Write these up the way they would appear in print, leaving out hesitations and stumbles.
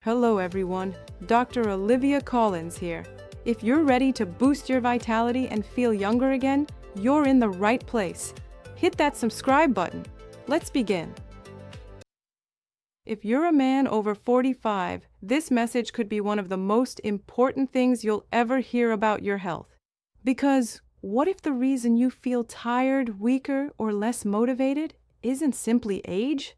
Hello everyone, Dr. Olivia Collins here. If you're ready to boost your vitality and feel younger again, you're in the right place. Hit that subscribe button. Let's begin. If you're a man over 45, this message could be one of the most important things you'll ever hear about your health. Because what if the reason you feel tired, weaker, or less motivated isn't simply age?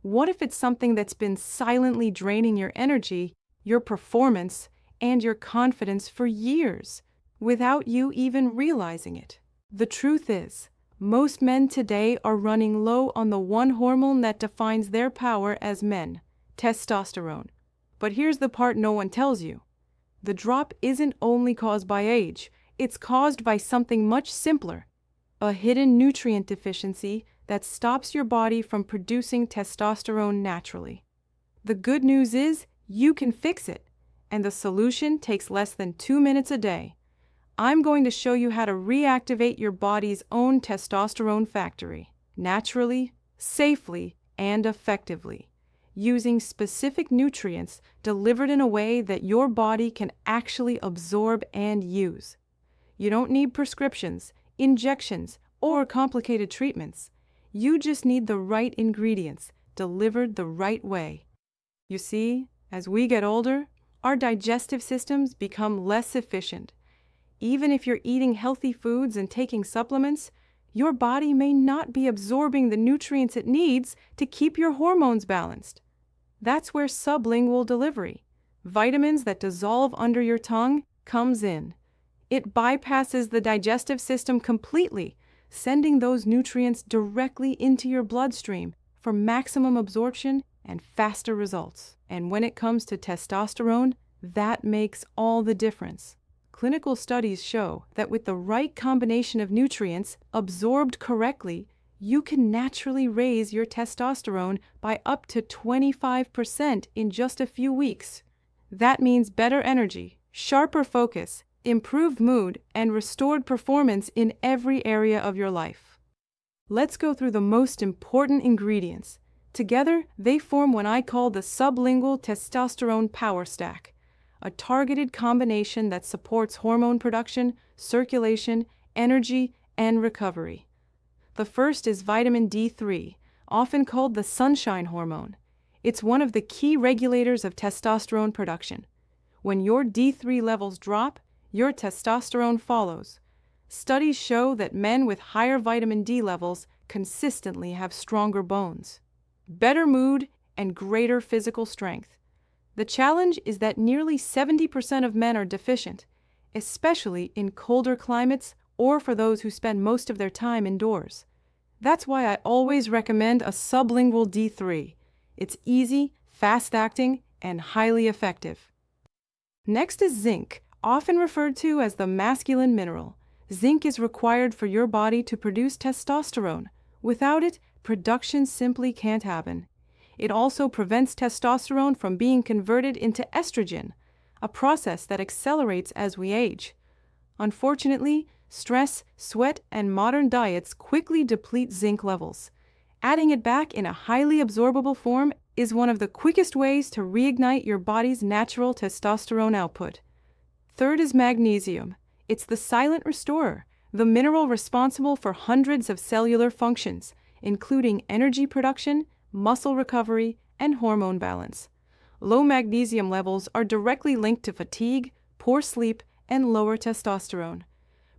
What if it's something that's been silently draining your energy, your performance, and your confidence for years, without you even realizing it? The truth is, most men today are running low on the one hormone that defines their power as men, testosterone. But here's the part no one tells you. The drop isn't only caused by age, it's caused by something much simpler, a hidden nutrient deficiency that stops your body from producing testosterone naturally. The good news is you can fix it, and the solution takes less than 2 minutes a day. I'm going to show you how to reactivate your body's own testosterone factory, naturally, safely, and effectively, using specific nutrients delivered in a way that your body can actually absorb and use. You don't need prescriptions, injections, or complicated treatments. You just need the right ingredients, delivered the right way. You see, as we get older, our digestive systems become less efficient. Even if you're eating healthy foods and taking supplements, your body may not be absorbing the nutrients it needs to keep your hormones balanced. That's where sublingual delivery, vitamins that dissolve under your tongue, comes in. It bypasses the digestive system completely, sending those nutrients directly into your bloodstream for maximum absorption and faster results. And when it comes to testosterone, that makes all the difference. Clinical studies show that with the right combination of nutrients absorbed correctly, you can naturally raise your testosterone by up to 25% in just a few weeks. That means better energy, sharper focus, improved mood, and restored performance in every area of your life. Let's go through the most important ingredients. Together, they form what I call the sublingual testosterone power stack, a targeted combination that supports hormone production, circulation, energy, and recovery. The first is vitamin D3, often called the sunshine hormone. It's one of the key regulators of testosterone production. When your D3 levels drop, your testosterone follows. Studies show that men with higher vitamin D levels consistently have stronger bones, better mood, and greater physical strength. The challenge is that nearly 70% of men are deficient, especially in colder climates or for those who spend most of their time indoors. That's why I always recommend a sublingual D3. It's easy, fast-acting, and highly effective. Next is zinc, often referred to as the masculine mineral. Zinc is required for your body to produce testosterone. Without it, production simply can't happen. It also prevents testosterone from being converted into estrogen, a process that accelerates as we age. Unfortunately, stress, sweat, and modern diets quickly deplete zinc levels. Adding it back in a highly absorbable form is one of the quickest ways to reignite your body's natural testosterone output. Third is magnesium. It's the silent restorer, the mineral responsible for hundreds of cellular functions, including energy production, muscle recovery, and hormone balance. Low magnesium levels are directly linked to fatigue, poor sleep, and lower testosterone.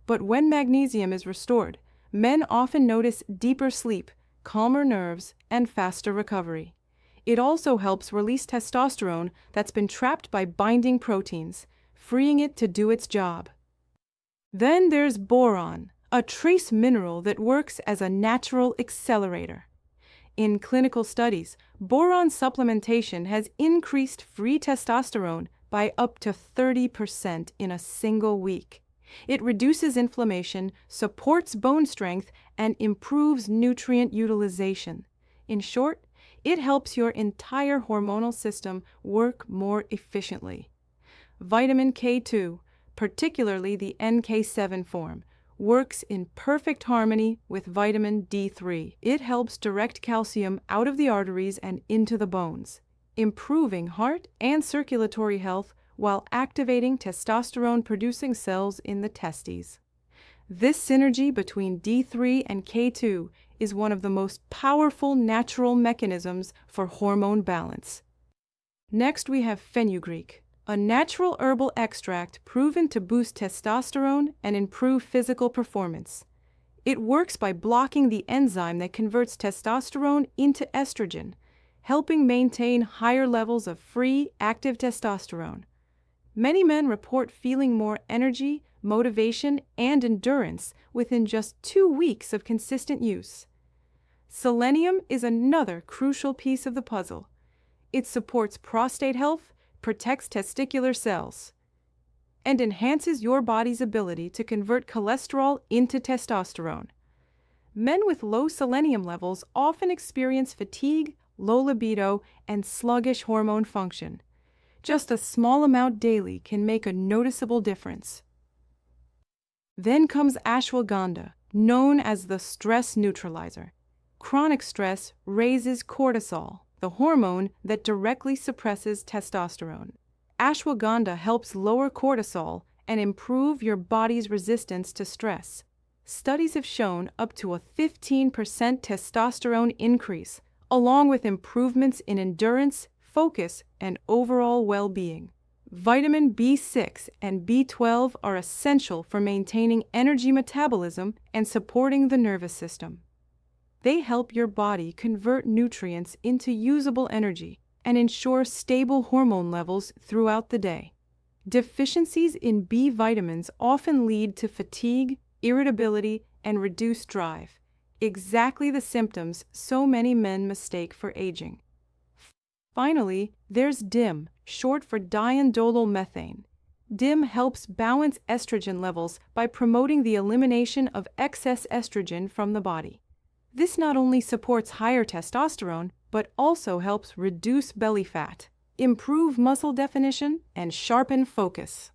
But when magnesium is restored, men often notice deeper sleep, calmer nerves, and faster recovery. It also helps release testosterone that's been trapped by binding proteins, freeing it to do its job. Then there's boron, a trace mineral that works as a natural accelerator. In clinical studies, boron supplementation has increased free testosterone by up to 30% in a single week. It reduces inflammation, supports bone strength, and improves nutrient utilization. In short, it helps your entire hormonal system work more efficiently. Vitamin K2, particularly the NK7 form, works in perfect harmony with vitamin D3. It helps direct calcium out of the arteries and into the bones. improving heart and circulatory health while activating testosterone-producing cells in the testes. This synergy between D3 and K2 is one of the most powerful natural mechanisms for hormone balance. Next, we have fenugreek, a natural herbal extract proven to boost testosterone and improve physical performance. It works by blocking the enzyme that converts testosterone into estrogen, helping maintain higher levels of free, active testosterone. Many men report feeling more energy, motivation, and endurance within just 2 weeks of consistent use. Selenium is another crucial piece of the puzzle. It supports prostate health, protects testicular cells, and enhances your body's ability to convert cholesterol into testosterone. Men with low selenium levels often experience fatigue, low libido, and sluggish hormone function. Just a small amount daily can make a noticeable difference. Then comes ashwagandha, known as the stress neutralizer. Chronic stress raises cortisol, the hormone that directly suppresses testosterone. Ashwagandha helps lower cortisol and improve your body's resistance to stress. Studies have shown up to a 15% testosterone increase, along with improvements in endurance, focus, and overall well-being. Vitamin B6 and B12 are essential for maintaining energy metabolism and supporting the nervous system. They help your body convert nutrients into usable energy and ensure stable hormone levels throughout the day. Deficiencies in B vitamins often lead to fatigue, irritability, and reduced drive, exactly the symptoms so many men mistake for aging. Finally, there's DIM, short for diindolylmethane methane. DIM helps balance estrogen levels by promoting the elimination of excess estrogen from the body. This not only supports higher testosterone, but also helps reduce belly fat, improve muscle definition, and sharpen focus.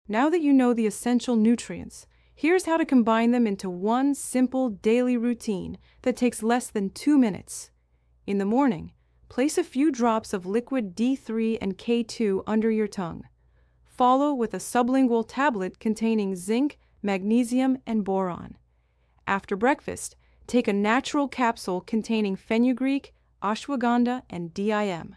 Now that you know the essential nutrients, here's how to combine them into one simple daily routine that takes less than 2 minutes. In the morning, place a few drops of liquid D3 and K2 under your tongue. Follow with a sublingual tablet containing zinc, magnesium, and boron. After breakfast, take a natural capsule containing fenugreek, ashwagandha, and DIM.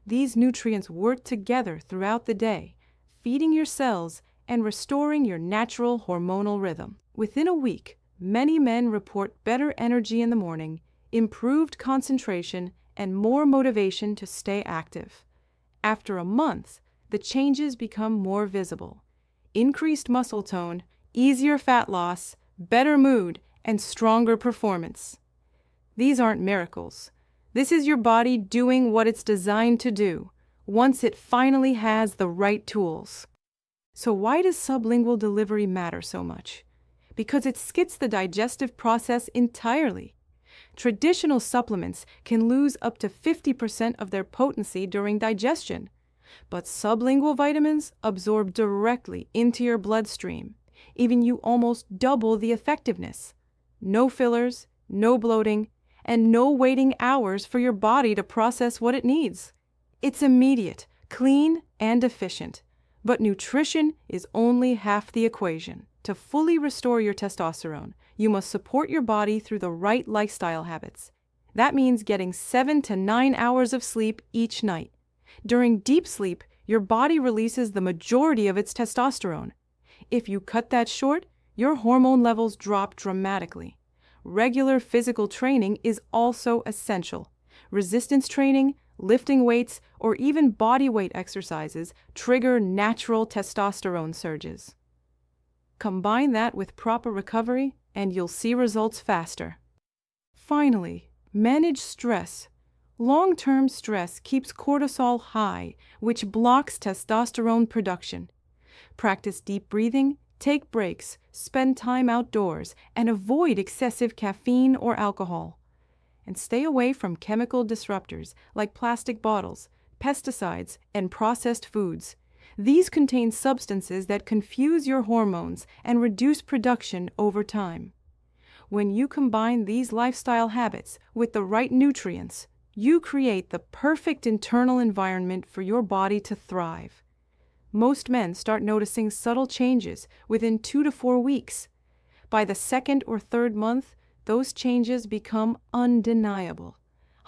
These nutrients work together throughout the day, feeding your cells and restoring your natural hormonal rhythm. Within a week, many men report better energy in the morning, improved concentration, and more motivation to stay active. After a month, the changes become more visible. Increased muscle tone, easier fat loss, better mood, and stronger performance. These aren't miracles. This is your body doing what it's designed to do, once it finally has the right tools. So why does sublingual delivery matter so much? Because it skips the digestive process entirely. Traditional supplements can lose up to 50% of their potency during digestion, but sublingual vitamins absorb directly into your bloodstream, giving you almost double the effectiveness. No fillers, no bloating, and no waiting hours for your body to process what it needs. It's immediate, clean, and efficient. But nutrition is only half the equation. To fully restore your testosterone, you must support your body through the right lifestyle habits. That means getting 7 to 9 hours of sleep each night. During deep sleep, your body releases the majority of its testosterone. If you cut that short, your hormone levels drop dramatically. Regular physical training is also essential. Resistance training, lifting weights, or even body weight exercises trigger natural testosterone surges. Combine that with proper recovery, and you'll see results faster. Finally, manage stress. Long-term stress keeps cortisol high, which blocks testosterone production. Practice deep breathing, take breaks, spend time outdoors, and avoid excessive caffeine or alcohol. And stay away from chemical disruptors like plastic bottles, pesticides, and processed foods. These contain substances that confuse your hormones and reduce production over time. When you combine these lifestyle habits with the right nutrients, You create the perfect internal environment for your body to thrive. Most men start noticing subtle changes within 2 to 4 weeks. By the second or third month, those changes become undeniable.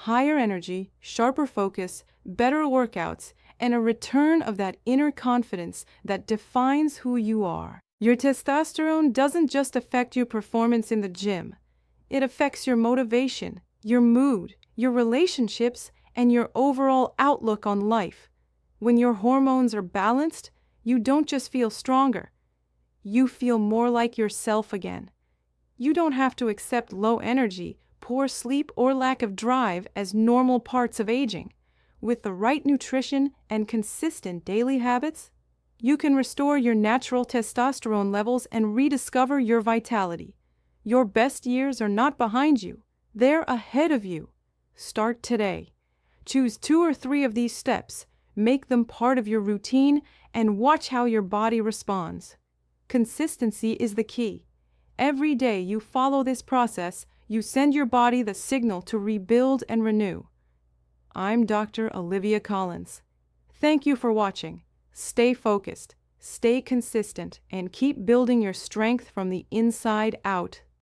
Higher energy, sharper focus, better workouts, and a return of that inner confidence that defines who you are. Your testosterone doesn't just affect your performance in the gym. It affects your motivation, your mood, your relationships, and your overall outlook on life. When your hormones are balanced, you don't just feel stronger. You feel more like yourself again. You don't have to accept low energy, poor sleep, or lack of drive as normal parts of aging. With the right nutrition and consistent daily habits, you can restore your natural testosterone levels and rediscover your vitality. Your best years are not behind you. They're ahead of you. Start today. Choose 2 or 3 of these steps, make them part of your routine, and watch how your body responds. Consistency is the key. Every day you follow this process, you send your body the signal to rebuild and renew. I'm Dr. Olivia Collins. Thank you for watching. Stay focused, stay consistent, and keep building your strength from the inside out.